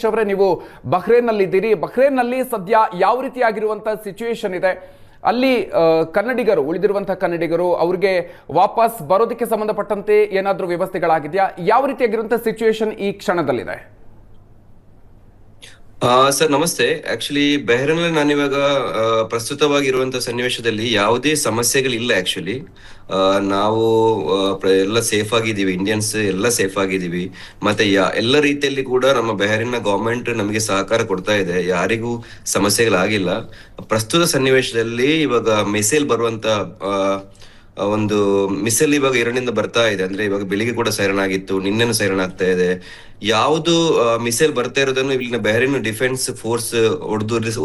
ಅವರೇ, ನೀವು ಬಹ್ರೇನ್ನಲ್ಲಿ ಇದ್ದೀರಿ. ಬಹ್ರೇನ್ನಲ್ಲಿ ಸದ್ಯ ಯಾವ ರೀತಿಯಾಗಿರುವಂತಹ ಸಿಚುವೇಶನ್ ಇದೆ ಅಲ್ಲಿ? ಕನ್ನಡಿಗರು, ಉಳಿದಿರುವಂತಹ ಕನ್ನಡಿಗರು ಅವ್ರಿಗೆ ವಾಪಸ್ ಬರೋದಕ್ಕೆ ಸಂಬಂಧಪಟ್ಟಂತೆ ಏನಾದರೂ ವ್ಯವಸ್ಥೆಗಳಾಗಿದೆಯಾ? ಯಾವ ರೀತಿಯಾಗಿರುವಂತಹ ಸಿಚುವೇಶನ್ ಈ ಕ್ಷಣದಲ್ಲಿದೆ? ಸರ್ ನಮಸ್ತೆ. ಆಕ್ಚುಲಿ ಬೆಹ್ರೇನಲ್ಲಿ ನಾನಿವಾಗ ಪ್ರಸ್ತುತವಾಗಿರುವಂತಹ ಸನ್ನಿವೇಶದಲ್ಲಿ ಯಾವುದೇ ಸಮಸ್ಯೆಗಳಿಲ್ಲ. ಆಕ್ಚುಲಿ ನಾವು ಎಲ್ಲ ಸೇಫ್ ಆಗಿದ್ದೀವಿ, ಇಂಡಿಯನ್ಸ್ ಎಲ್ಲ ಸೇಫ್ ಆಗಿದ್ದೀವಿ. ಮತ್ತೆ ಎಲ್ಲ ರೀತಿಯಲ್ಲಿ ಕೂಡ ನಮ್ಮ ಬೆಹ್ರೇನ್ನ ಗವರ್ಮೆಂಟ್ ನಮಗೆ ಸಹಕಾರ ಕೊಡ್ತಾ ಇದೆ, ಯಾರಿಗೂ ಸಮಸ್ಯೆಗಳಾಗಿಲ್ಲ. ಪ್ರಸ್ತುತ ಸನ್ನಿವೇಶದಲ್ಲಿ ಇವಾಗ ಮಿಸೈಲ್ ಬರುವಂತ ಒಂದು ಮಿಸೈಲ್ ಇವಾಗ ಇರಾನಿಂದ ಬರ್ತಾ ಇದೆ. ಅಂದ್ರೆ ಇವಾಗ ಬೆಳಿಗ್ಗೆ ಕೂಡ ಸೈರನ್ ಆಗಿತ್ತು, ನಿನ್ನೆನು ಸೈರನ್ ಆಗ್ತಾ ಇದೆ. ಯಾವುದು ಮಿಸೈಲ್ ಬರ್ತಾ ಇರೋದನ್ನು ಇಲ್ಲಿನ ಬೆಹ್ರೇನ್ ಡಿಫೆನ್ಸ್ ಫೋರ್ಸ್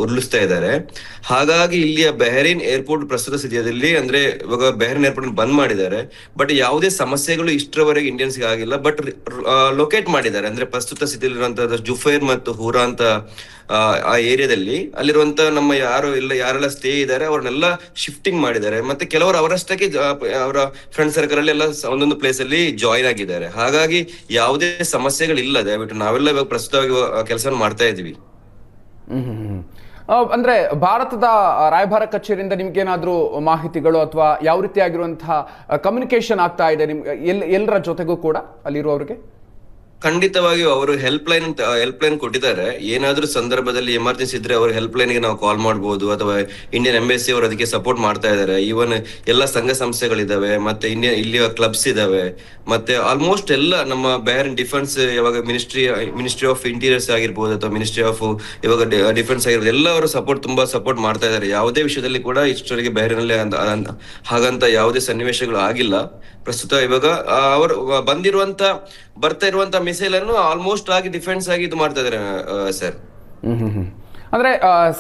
ಉರುಳಿಸ್ತಾ ಇದ್ದಾರೆ. ಹಾಗಾಗಿ ಇಲ್ಲಿಯ ಬೆಹ್ರೇನ್ ಏರ್ಪೋರ್ಟ್ ಪ್ರಸ್ತುತ ಸ್ಥಿತಿಯಲ್ಲಿ ಅಂದ್ರೆ ಇವಾಗ ಬೆಹ್ರೇನ್ ಏರ್ಪೋರ್ಟ್ ಬಂದ್ ಮಾಡಿದ್ದಾರೆ. ಬಟ್ ಯಾವುದೇ ಸಮಸ್ಯೆಗಳು ಇಷ್ಟರವರೆಗೆ ಇಂಡಿಯನ್ಸ್ಗೆ ಆಗಿಲ್ಲ. ಬಟ್ ಲೊಕೇಟ್ ಮಾಡಿದ್ದಾರೆ, ಅಂದ್ರೆ ಪ್ರಸ್ತುತ ಸ್ಥಿತಿಯಲ್ಲಿರುವಂತಹ ಜುಫೈರ್ ಮತ್ತು ಹೂರಾ ಅಂತ ಆ ಏರಿಯಾದಲ್ಲಿ ಅಲ್ಲಿರುವಂತ ನಮ್ಮ ಯಾರೆಲ್ಲ ಸ್ಟೇ ಇದ್ದಾರೆ ಅವ್ರನ್ನೆಲ್ಲ ಶಿಫ್ಟಿಂಗ್ ಮಾಡಿದ್ದಾರೆ. ಮತ್ತೆ ಕೆಲವರು ಅವರಷ್ಟಕ್ಕೆ ಅವರ ಫ್ರೆಂಡ್ ಸರ್ಕಲ್ ಅಲ್ಲಿ ಎಲ್ಲ ಒಂದೊಂದು ಪ್ಲೇಸ್ ಅಲ್ಲಿ ಜಾಯಿನ್ ಆಗಿದ್ದಾರೆ. ಹಾಗಾಗಿ ಯಾವುದೇ ಸಮಸ್ಯೆಗಳಿಲ್ಲ. ದಯವಿಟ್ಟು ನಾವೆಲ್ಲ ಇವಾಗ ಪ್ರಸ್ತುತವಾಗಿ ಕೆಲಸ ಮಾಡ್ತಾ ಇದೀವಿ. ಅಂದ್ರೆ ಭಾರತದ ರಾಯಭಾರ ಕಚೇರಿಯಿಂದ ನಿಮ್ಗೇನಾದ್ರೂ ಮಾಹಿತಿಗಳು ಅಥವಾ ಯಾವ ರೀತಿಯಾಗಿರುವಂತಹ ಕಮ್ಯುನಿಕೇಶನ್ ಆಗ್ತಾ ಇದೆ ಎಲ್ಲರ ಜೊತೆಗೂ ಕೂಡ ಅಲ್ಲಿರುವವರಿಗೆ? ಖಂಡಿತವಾಗಿಯೂ ಅವರು ಹೆಲ್ಪ್ ಲೈನ್ ಕೊಟ್ಟಿದ್ದಾರೆ. ಏನಾದ್ರೂ ಸಂದರ್ಭದಲ್ಲಿ ಎಮರ್ಜೆನ್ಸಿ ಇದ್ರೆ ಅವ್ರ ಹೆಲ್ಪ್ ಲೈನ್ ಗೆ ನಾವು ಕಾಲ್ ಮಾಡಬಹುದು, ಅಥವಾ ಇಂಡಿಯನ್ ಎಂಬಸಿ ಅವರು ಅದಕ್ಕೆ ಸಪೋರ್ಟ್ ಮಾಡ್ತಾ ಇದ್ದಾರೆ. ಈವನ್ ಎಲ್ಲ ಸಂಘ ಸಂಸ್ಥೆಗಳಿದಾವೆ, ಮತ್ತೆ ಇಲ್ಲಿಯ ಕ್ಲಬ್ಸ್ ಇದಾವೆ, ಮತ್ತೆ ಆಲ್ಮೋಸ್ಟ್ ಎಲ್ಲ ನಮ್ಮ ಬೆಹ್ರೇನ್ ಡಿಫೆನ್ಸ್ ಇವಾಗ ಮಿನಿಸ್ಟ್ರಿ ಆಫ್ ಇಂಟೀರಿಯರ್ಸ್ ಆಗಿರ್ಬೋದು ಅಥವಾ ಮಿನಿಸ್ಟ್ರಿ ಆಫ್ ಇವಾಗ ಡಿಫೆನ್ಸ್ ಆಗಿರ್ಬೋದು, ಎಲ್ಲ ಅವರು ತುಂಬಾ ಸಪೋರ್ಟ್ ಮಾಡ್ತಾ ಇದ್ದಾರೆ. ಯಾವುದೇ ವಿಷಯದಲ್ಲಿ ಕೂಡ ಇಷ್ಟವರೆಗೆ ಬೆಹ್ರೇನಲ್ಲಿ ಹಾಗಂತ ಯಾವುದೇ ಸನ್ನಿವೇಶಗಳು ಆಗಿಲ್ಲ. ಪ್ರಸ್ತುತ ಇವಾಗ ಅವರು ಬರ್ತಾ ಇರುವಂತ ಮಿಸೈಲ್ ಅನ್ನು ಆಲ್ಮೋಸ್ಟ್ ಆಗಿ ಡಿಫೆನ್ಸ್ ಆಗಿ ಇದು ಮಾಡ್ತಾ ಇದಾರೆ ಸರ್. ಅಂದ್ರೆ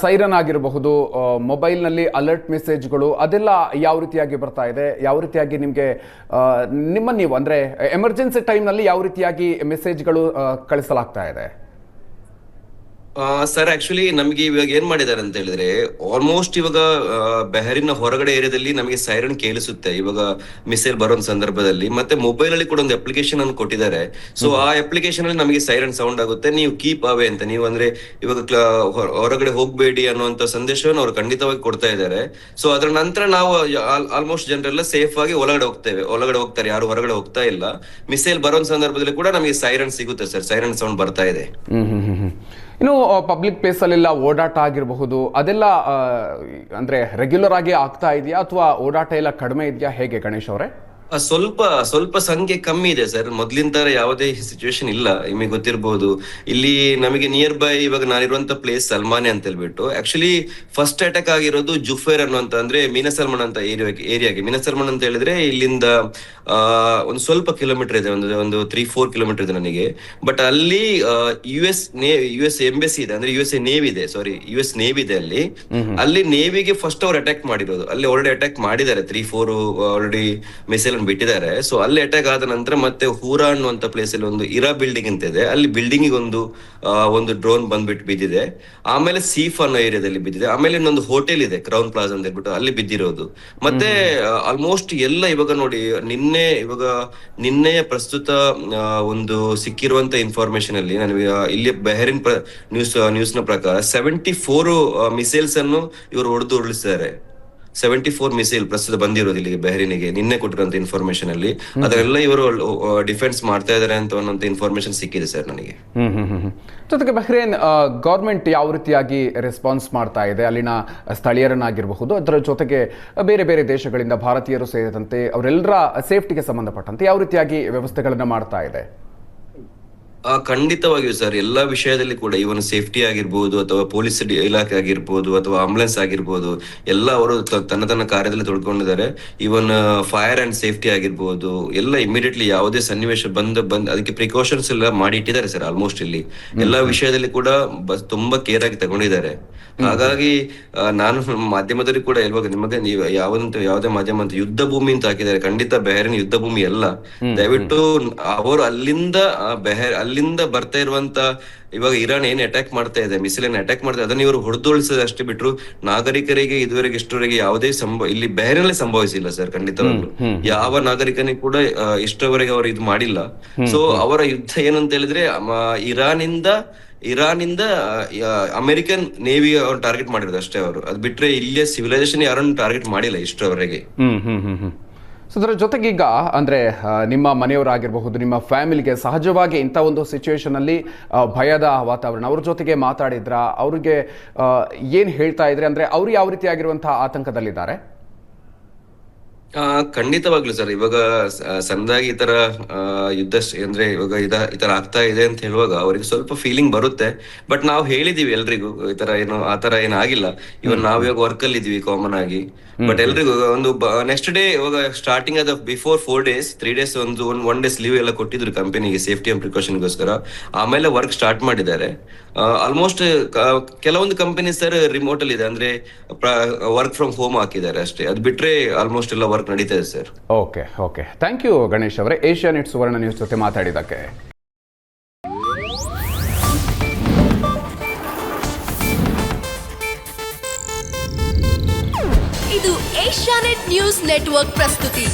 ಸೈರನ್ ಆಗಿರಬಹುದು, ಮೊಬೈಲ್ನಲ್ಲಿ ಅಲರ್ಟ್ ಮೆಸೇಜ್ಗಳು ಅದೆಲ್ಲ ಯಾವ ರೀತಿಯಾಗಿ ಬರ್ತಾ ಇದೆ? ಯಾವ ರೀತಿಯಾಗಿ ನಿಮಗೆ ನೀವು ಅಂದ್ರೆ ಎಮರ್ಜೆನ್ಸಿ ಟೈಮ್ನಲ್ಲಿ ಯಾವ ರೀತಿಯಾಗಿ ಮೆಸೇಜ್ಗಳು ಕಳಿಸಲಾಗ್ತಾ ಇದೆ? ಸರ್ ಆಕ್ಚುಲಿ ನಮ್ಗೆ ಇವಾಗ ಏನ್ ಮಾಡಿದ್ದಾರೆ ಅಂತ ಹೇಳಿದ್ರೆ, ಆಲ್ಮೋಸ್ಟ್ ಇವಾಗ ಬೆಹ್ರೇನ್ನ ಹೊರಗಡೆ ಏರಿಯಾದಲ್ಲಿ ನಮಗೆ ಸೈರನ್ ಕೇಳಿಸುತ್ತೆ ಇವಾಗ ಮಿಸೈಲ್ ಬರೋ ಸಂದರ್ಭದಲ್ಲಿ. ಮತ್ತೆ ಮೊಬೈಲ್ ಅಲ್ಲಿ ಕೂಡ ಒಂದು ಅಪ್ಲಿಕೇಶನ್ ಅನ್ನು ಕೊಟ್ಟಿದ್ದಾರೆ. ಸೊ ಆ ಅಪ್ಲಿಕೇಶನ್ ಅಲ್ಲಿ ನಮಗೆ ಸೈರನ್ ಸೌಂಡ್ ಆಗುತ್ತೆ, ನೀವು ಕೀಪ್ ಅವೇ ಅಂತ, ನೀವು ಅಂದ್ರೆ ಇವಾಗ ಹೊರಗಡೆ ಹೋಗ್ಬೇಡಿ ಅನ್ನುವಂತ ಸಂದೇಶವನ್ನು ಅವ್ರು ಖಂಡಿತವಾಗಿ ಕೊಡ್ತಾ ಇದ್ದಾರೆ. ಸೊ ಅದ್ರ ನಂತರ ನಾವು ಆಲ್ಮೋಸ್ಟ್ ಜನರೆಲ್ಲ ಸೇಫ್ ಆಗಿ ಒಳಗಡೆ ಹೋಗ್ತಾರೆ, ಯಾರು ಹೊರಗಡೆ ಹೋಗ್ತಾ ಇಲ್ಲ. ಮಿಸೈಲ್ ಬರೋ ಸಂದರ್ಭದಲ್ಲಿ ಕೂಡ ನಮಗೆ ಸೈರನ್ ಸಿಗುತ್ತೆ ಸರ್, ಸೈರನ್ ಸೌಂಡ್ ಬರ್ತಾ ಇದೆ. ಇನ್ನು ಪಬ್ಲಿಕ್ ಪ್ಲೇಸ್ ಅಲ್ಲೆಲ್ಲ ಓಡಾಟ ಆಗಿರಬಹುದು, ಅದೆಲ್ಲ ಅಂದ್ರೆ ರೆಗ್ಯುಲರ್ ಆಗಿ ಆಗ್ತಾ ಇದೆಯಾ ಅಥವಾ ಓಡಾಟ ಎಲ್ಲ ಕಡಿಮೆ ಇದೆಯಾ? ಹೇಗೆ ಗಣೇಶ್ ಅವರೇ? ಸ್ವಲ್ಪ ಸಂಖ್ಯೆ ಕಮ್ಮಿ ಇದೆ ಸರ್, ಮೊದ್ಲಿನ ತರ ಯಾವುದೇ ಸಿಚುವೇಶನ್ ಇಲ್ಲ. ನಿಮಗೆ ಗೊತ್ತಿರಬಹುದು, ಇಲ್ಲಿ ನಮಗೆ ನಿಯರ್ ಬೈ ಇವಾಗ ನಾನಿರುವಂತ ಪ್ಲೇಸ್ ಸಲ್ಮಾನೆ ಅಂತ ಹೇಳ್ಬಿಟ್ಟು, ಆಕ್ಚುಲಿ ಫಸ್ಟ್ ಅಟ್ಯಾಕ್ ಆಗಿರೋದು ಜುಫೇರ್ ಅನ್ನುವಂತ ಅಂದ್ರೆ ಮೀನಸಲ್ಮಾನ್ ಅಂತ ಏರಿಯಾಗೆ. ಮೀನಸಲ್ಮಾನ್ ಅಂತ ಹೇಳಿದ್ರೆ ಇಲ್ಲಿಂದ ಒಂದು ಸ್ವಲ್ಪ ಕಿಲೋಮೀಟರ್ ಇದೆ, ಒಂದು 3-4 ಕಿಲೋಮೀಟರ್ ಇದೆ ನನಗೆ. ಬಟ್ ಅಲ್ಲಿ ಯು ಎಸ್ ಎಂಬಸಿ ಇದೆ, ಅಂದ್ರೆ ಯು ಎಸ್ ನೇವಿ ಇದೆ ಅಲ್ಲಿ ನೇವಿಗೆ ಫಸ್ಟ್ ಅವ್ರು ಅಟ್ಯಾಕ್ ಮಾಡಿರೋದು. ಅಲ್ಲಿ ಆಲ್ರೆಡಿ ಅಟ್ಯಾಕ್ ಮಾಡಿದ್ದಾರೆ, 3-4 ಆಲ್ರೆಡಿ ಮಿಸೈಲ್ ಬಿಟ್ಟಿದ್ದಾರೆ. ಸೊ ಅಲ್ಲಿ ಅಟ್ಯಾಕ್ ಆದ ನಂತರ ಮತ್ತೆ ಹೂರಾ ಅನ್ನುವಂತ ಪ್ಲೇಸ್ ಅಲ್ಲಿ ಒಂದು ಇರಾ ಬಿಲ್ಡಿಂಗ್ ಅಂತ ಇದೆ, ಅಲ್ಲಿ ಬಿಲ್ಡಿಂಗ್ ಒಂದು ಡ್ರೋನ್ ಬಂದ್ಬಿಟ್ಟು ಬಿದ್ದಿದೆ. ಆಮೇಲೆ ಸೀಫ್ ಅನ್ನೋ ಏರಿಯಾದಲ್ಲಿ ಬಿದ್ದಿದೆ. ಆಮೇಲೆ ಇನ್ನೊಂದು ಹೋಟೆಲ್ ಇದೆ, ಕ್ರೌನ್ ಪ್ಲಾಜಾ ಅಂತ ಹೇಳ್ಬಿಟ್ಟು, ಅಲ್ಲಿ ಬಿದ್ದಿರೋದು. ಮತ್ತೆ ಆಲ್ಮೋಸ್ಟ್ ಎಲ್ಲ ಇವಾಗ ನೋಡಿ, ನಿನ್ನೆಯ ಪ್ರಸ್ತುತ ಒಂದು ಸಿಕ್ಕಿರುವಂತ ಇನ್ಫಾರ್ಮೇಶನ್ ಅಲ್ಲಿ ನನಗೆ ಇಲ್ಲಿ ಬೆಹ್ರೇನ್ ನ್ಯೂಸ್ ನ ಪ್ರಕಾರ 74 ಮಿಸೈಲ್ಸ್ ಅನ್ನು ಇವರು ಹೊಡೆದು ಉರುಳಿಸಿದ್ದಾರೆ. 74 ಮಿಸೈಲ್ ಪ್ರಸ್ತುತ ಬಂದಿರೋದು ಇಲ್ಲಿಗೆ ಬೆಹ್ರೇನಿಗೆ ನಿನ್ನೆ ಕೊಟ್ಟಿರುವಂತ ಇನ್ಫಾರ್ಮೇಶನ್ ಅಲ್ಲಿ. ಅದರೆಲ್ಲ ಇವರು ಡಿಫೆನ್ಸ್ ಮಾಡ್ತಾ ಇದಾರೆ ಅಂತ ಇನ್ಫಾರ್ಮೇಶನ್ ಸಿಕ್ಕಿದೆ ಸರ್ ನನಗೆ. ಜೊತೆಗೆ ಬೆಹ್ರೇನ್ ಗೌರ್ಮೆಂಟ್ ಯಾವ ರೀತಿಯಾಗಿ ರೆಸ್ಪಾನ್ಸ್ ಮಾಡ್ತಾ ಇದೆ? ಅಲ್ಲಿನ ಸ್ಥಳೀಯರನ್ನಾಗಿರಬಹುದು, ಅದರ ಜೊತೆಗೆ ಬೇರೆ ಬೇರೆ ದೇಶಗಳಿಂದ ಭಾರತೀಯರು ಸೇರಿದಂತೆ ಅವರೆಲ್ಲರ ಸೇಫ್ಟಿಗೆ ಸಂಬಂಧಪಟ್ಟಂತೆ ಯಾವ ರೀತಿಯಾಗಿ ವ್ಯವಸ್ಥೆಗಳನ್ನ ಮಾಡ್ತಾ ಇದೆ? ಖಂಡಿತವಾಗಿಯೂ ಸರ್, ಎಲ್ಲಾ ವಿಷಯದಲ್ಲಿ ಕೂಡ ಇವನ್ ಸೇಫ್ಟಿ ಆಗಿರ್ಬೋದು ಅಥವಾ ಪೊಲೀಸ್ ಇಲಾಖೆ ಆಗಿರ್ಬೋದು ಅಥವಾ ಆಂಬುಲೆನ್ಸ್ ಆಗಿರ್ಬೋದು, ಎಲ್ಲ ಅವರು ತನ್ನ ಕಾರ್ಯದಲ್ಲಿ ತೊಡ್ಕೊಂಡಿದ್ದಾರೆ. ಇವನ್ ಫೈರ್ ಅಂಡ್ ಸೇಫ್ಟಿ ಆಗಿರ್ಬೋದು, ಎಲ್ಲ ಇಮಿಡಿಯೇಟ್ಲಿ ಯಾವುದೇ ಸನ್ನಿವೇಶ ಬಂದ್ ಅದಕ್ಕೆ ಪ್ರಿಕಾಷನ್ಸ್ ಎಲ್ಲ ಮಾಡಿ ಇಟ್ಟಿದ್ದಾರೆ ಸರ್. ಆಲ್ಮೋಸ್ಟ್ ಇಲ್ಲಿ ಎಲ್ಲಾ ವಿಷಯದಲ್ಲಿ ಕೂಡ ತುಂಬಾ ಕೇರ್ ಆಗಿ ತಗೊಂಡಿದ್ದಾರೆ. ಹಾಗಾಗಿ ನಾನು ಮಾಧ್ಯಮದಲ್ಲಿ ಕೂಡ ಇವಾಗ ನಿಮಗೆ ನೀವು ಯಾವುದೇ ಮಾಧ್ಯಮ ಅಂತ ಯುದ್ಧ ಭೂಮಿ ಅಂತ ಹಾಕಿದ್ದಾರೆ. ಖಂಡಿತ ಬೆಹ್ರೇನ್ ಯುದ್ಧ ಭೂಮಿ ಅಲ್ಲ. ದಯವಿಟ್ಟು ಅವರು ಅಲ್ಲಿಂದ ಬರ್ತಾ ಇರುವಂತ ಇವಾಗ ಇರಾನ್ ಏನ್ ಅಟ್ಯಾಕ್ ಮಾಡ್ತಾ ಇದೆ, ಮಿಸೈಲ್ ಅಟ್ಯಾಕ್ ಮಾಡ್ತಾ ಅದನ್ನ ಇವರು ಹೊಡೆದೊಳಿಸೋದಷ್ಟೇ ಬಿಟ್ರು ನಾಗರಿಕರಿಗೆ ಇದುವರೆಗೆ ಇಷ್ಟವರೆಗೆ ಯಾವುದೇ ಇಲ್ಲಿ ಬೆಹ್ರೇನಲ್ಲಿ ಸಂಭವಿಸಿಲ್ಲ ಸರ್. ಖಂಡಿತವಾಗ್ಲು ಯಾವ ನಾಗರಿಕನಿಗೆ ಕೂಡ ಇಷ್ಟವರೆಗೆ ಅವರು ಇದು ಮಾಡಿಲ್ಲ. ಸೊ ಅವರ ಯುದ್ಧ ಏನಂತ ಹೇಳಿದ್ರೆ ಇರಾನ್ ಇಂದ ಇರಾನಿಂದ ಅಮೆರಿಕನ್ ನೇವಿ ಅವ್ರು ಟಾರ್ಗೆಟ್ ಮಾಡಿರೋದು ಅಷ್ಟೇ ಅವರು. ಅದು ಬಿಟ್ರೆ ಇಲ್ಲಿಯ ಸಿವಿಲೈಸೇಷನ್ ಯಾರನ್ನು ಟಾರ್ಗೆಟ್ ಮಾಡಿಲ್ಲ ಇಷ್ಟರವರೆಗೆ. ಸೊ ಅದರ ಜೊತೆಗೆ ಈಗ ಅಂದರೆ ನಿಮ್ಮ ಮನೆಯವರಾಗಿರಬಹುದು, ನಿಮ್ಮ ಫ್ಯಾಮಿಲಿಗೆ ಸಹಜವಾಗಿ ಇಂಥ ಒಂದು ಸಿಚುವೇಶನಲ್ಲಿ ಭಯದ ವಾತಾವರಣ, ಅವ್ರ ಜೊತೆಗೆ ಮಾತಾಡಿದ್ರ, ಅವ್ರಿಗೆ ಏನು ಹೇಳ್ತಾ ಇದ್ರೆ, ಅಂದರೆ ಅವ್ರು ಯಾವ ರೀತಿಯಾಗಿರುವಂಥ ಆತಂಕದಲ್ಲಿದ್ದಾರೆ? ಖಂಡಿತವಾಗ್ಲು ಸರ್, ಇವಾಗ ಸಣ್ಣದಾಗಿ ಈ ತರ ಯುದ್ಧ ಅಂದ್ರೆ ಇವಾಗ ಈ ತರ ಆಗ್ತಾ ಇದೆ ಅಂತ ಹೇಳುವಾಗ ಅವರಿಗೆ ಸ್ವಲ್ಪ ಫೀಲಿಂಗ್ ಬರುತ್ತೆ. ಬಟ್ ನಾವು ಹೇಳಿದೀವಿ ಎಲ್ರಿಗೂ ಈ ತರ ಏನು ಆ ತರ ಏನಾಗಿಲ್ಲ. ಇವನ್ ನಾವ್ ಇವಾಗ ವರ್ಕ್ ಅಲ್ಲಿ ಇದೀವಿ ಕಾಮನ್ ಆಗಿ. ಬಟ್ ಎಲ್ರಿಗೂ ಒಂದು ನೆಕ್ಸ್ಟ್ ಡೇ ಇವಾಗ ಸ್ಟಾರ್ಟಿಂಗ್ ಆದ ಬಿಫೋರ್ 4 days 3 days ಒಂದು 1 days ಲೀವ್ ಎಲ್ಲ ಕೊಟ್ಟಿದ್ರು ಕಂಪನಿಗೆ ಸೇಫ್ಟಿ ಅಂಡ್ ಪ್ರಿಕಾಷನ್ಗೋಸ್ಕರ. ಆಮೇಲೆ ವರ್ಕ್ ಸ್ಟಾರ್ಟ್ ಮಾಡಿದ್ದಾರೆ. ಆಲ್ಮೋಸ್ಟ್ ಕೆಲವೊಂದು ಕಂಪನಿ ಸರ್ ರಿಮೋಟ್ ಅಲ್ಲಿ ಇದೆ, ಅಂದ್ರೆ ವರ್ಕ್ ಫ್ರಮ್ ಹೋಮ್ ಹಾಕಿದ್ದಾರೆ ಅಷ್ಟೇ. ಅದು ಬಿಟ್ರೆ ಆಲ್ಮೋಸ್ಟ್ ಎಲ್ಲ ವರ್ಕ್ ನಡೀತಾ ಇದೆ sir. Okay okay, thank you Ganesh ಅವರೇ, ಏಷ್ಯಾನೆಟ್ ಸುವರ್ಣ ನ್ಯೂಸ್ ಜೊತೆ ಮಾತಾಡಿದ್ದಕ್ಕೆ. ಇದು ಏಷ್ಯಾನೆಟ್ ನ್ಯೂಸ್ ನೆಟ್ವರ್ಕ್ ಪ್ರಸ್ತುತಿ.